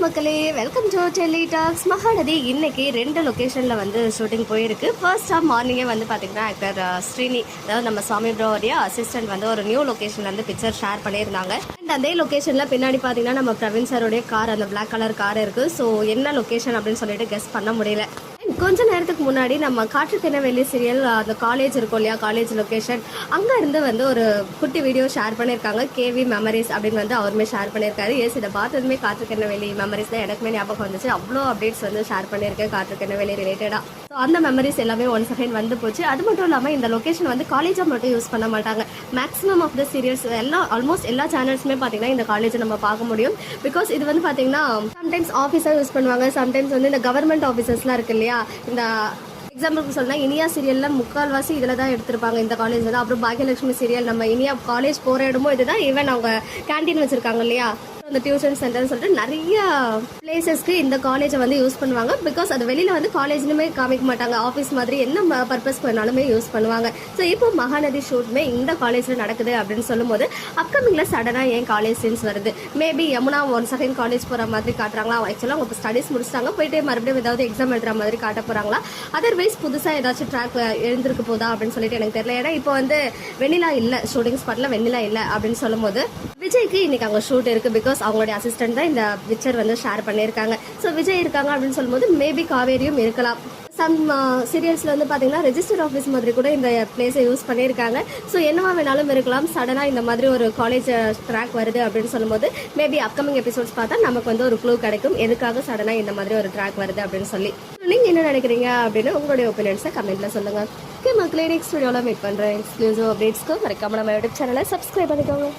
மக்களே, welcome to Delhi talks. Mahanadi இன்னைக்கு 2 லொக்கேஷனில் வந்து ஷூட்டிங் போயிருக்கு. ஃபர்ஸ்ட் ஆஃப் மார்னிங்கே வந்து பார்த்திங்கன்னா ஆக்டர் ஸ்ரீனி, அதாவது நம்ம சாமி ப்ரோடைய அசிஸ்டன்ட் வந்து ஒரு நியூ லொக்கேஷன்லேருந்து பிக்சர் ஷேர் பண்ணியிருந்தாங்க. அண்ட் அதே லொக்கேஷனில் பின்னாடி பார்த்தீங்கன்னா நம்ம பிரவீன் சாரோடைய கார், அந்த பிளாக் கலர் கார் இருக்குது. ஸோ என்ன லொக்கேஷன் அப்படின்னு சொல்லிட்டு கெஸ் பண்ண முடியல. கொஞ்ச நேரத்துக்கு முன்னாடி நம்ம காற்றுத்தினவெளி சீரியல் அந்த காலேஜ் இருக்கும் இல்லையா, காலேஜ் லொக்கேஷன், அங்கே இருந்து வந்து ஒரு குட்டி வீடியோ ஷேர் பண்ணியிருக்காங்க. கேவி மெமரிஸ் அப்படின்னு வந்து அவருமே ஷேர் பண்ணியிருக்காரு. எஸ், இதை பார்த்ததுமே காற்றுத்தினவெளி மெமரிஸ் தான் எனக்குமே ஞாபகம் வந்துச்சு. அவ்வளோ அப்டேட்ஸ் வந்து ஷேர் பண்ணியிருக்கேன் காற்றுத்தினவெளி ரிலேட்டடாக. ஸோ அந்த மெமரிஸ் எல்லாமே ஒன் செகண்ட் வந்து போச்சு. அது மட்டும் இல்லாமல் இந்த லொக்கேஷன் வந்து காலேஜாக மட்டும் யூஸ் பண்ண மாட்டாங்க. Maximum of the serials almost எல்லா சேனல்ஸுமே பார்த்தீங்கன்னா இந்த காலேஜை நம்ம பார்க்க முடியும். பிகாஸ் இது வந்து பார்த்தீங்கன்னா சம்டைம்ஸ் ஆஃபீஸாக யூஸ் பண்ணுவாங்க, சம்டைம்ஸ் வந்து இந்த கவர்மெண்ட் ஆஃபீஸர்ஸ்லாம் இருக்கு இல்லையா, இந்த எக்ஸாம்பிளுக்கு சொன்னால் இனியா சீரியலில் முக்கால்வாசி இதில் தான் எடுத்திருப்பாங்க, இந்த காலேஜில் தான். அப்புறம் பாக்கியலட்சுமி சீரியல் நம்ம இனியா காலேஜ் போகிற இடமும் இதுதான். ஈவன் அவங்க கேன்டீன் வச்சுருக்காங்க இல்லையா, அந்த டியூஷன் சென்டர்னு சொல்லிட்டு நிறைய பிளேசஸ்க்கு இந்த காலேஜை வந்து யூஸ் பண்ணுவாங்க. பிகாஸ் அது வெளியில் வந்து காலேஜ்னுமே காமிக்க மாட்டாங்க, ஆஃபீஸ் மாதிரி என்ன பர்பஸ்க்கு வேணாலுமே யூஸ் பண்ணுவாங்க. ஸோ இப்போ மகாநதி ஷூட்டுமே இந்த காலேஜில் நடக்குது அப்படின்னு சொல்லும்போது அப்கமிங்கில் சடனாக ஏன் காலேஜ் சீன்ஸ் வருது, maybe Yamuna one second college போகிற மாதிரி காட்டுறாங்களா, ஆக்சுவலாக அவங்க ஸ்டடீஸ் முடிச்சிட்டாங்க, போயிட்டு மறுபடியும் ஏதாவது எக்ஸாம் எழுதுற மாதிரி காட்ட போகிறாங்களா, அதர்வைஸ் புதுசாக ஏதாச்சும் ட்ராக் எழுந்திருக்கு போதா அப்படின்னு சொல்லிட்டு எனக்கு தெரியல. ஏன்னா இப்போ வந்து வெண்ணிலா இல்லை, ஷூட்டிங் ஸ்பாட்டில் வெண்ணிலா இல்லை அப்படின்னு சொல்லும்போது விஜய்க்கு இன்னைக்கு அங்கே ஷூட் இருக்குது. பிகாஸ் அவங்களுடைய அசிஸ்டன்ட் தான் இந்த பிக்சர் வந்து ஷேர் பண்ணியிருக்காங்க. ஸோ விஜய் இருக்காங்க அப்படின்னு சொல்லும்போது மேபி காவேரியும் இருக்கலாம். சம் சீரியல்ஸில் வந்து பார்த்தீங்கன்னா ரெஜிஸ்டர் ஆஃபீஸ் மாதிரி கூட இந்த பிளேஸை யூஸ் பண்ணியிருக்காங்க. ஸோ என்னவா வேணாலும் இருக்கலாம். சடனாக இந்த மாதிரி ஒரு காலேஜ் ட்ராக் வருது அப்படின்னு சொல்லும்போது மேபி அப்கமிங் எபிசோட்ஸ் பார்த்தா நமக்கு வந்து ஒரு க்ளூ கிடைக்கும், எதுக்காக சடனாக இந்த மாதிரி ஒரு ட்ராக் வருது அப்படின்னு சொல்லி. நீங்கள் என்ன நினைக்கிறீங்க அப்படின்னு உங்களுடைய ஒப்பீனியன்ஸை கமெண்ட்டில் சொல்லுங்கள். ஓகே மக்களே, நெக்ஸ்ட் வீடியோவில் மீட் பண்ணுறேன். எக்ஸ்க்ளூசிவ் அப்டேட்ஸ்க்கு மறக்காம நம்ம யூடியூப் சேனலை சப்ஸ்கிரைப் பண்ணிக்கோங்க.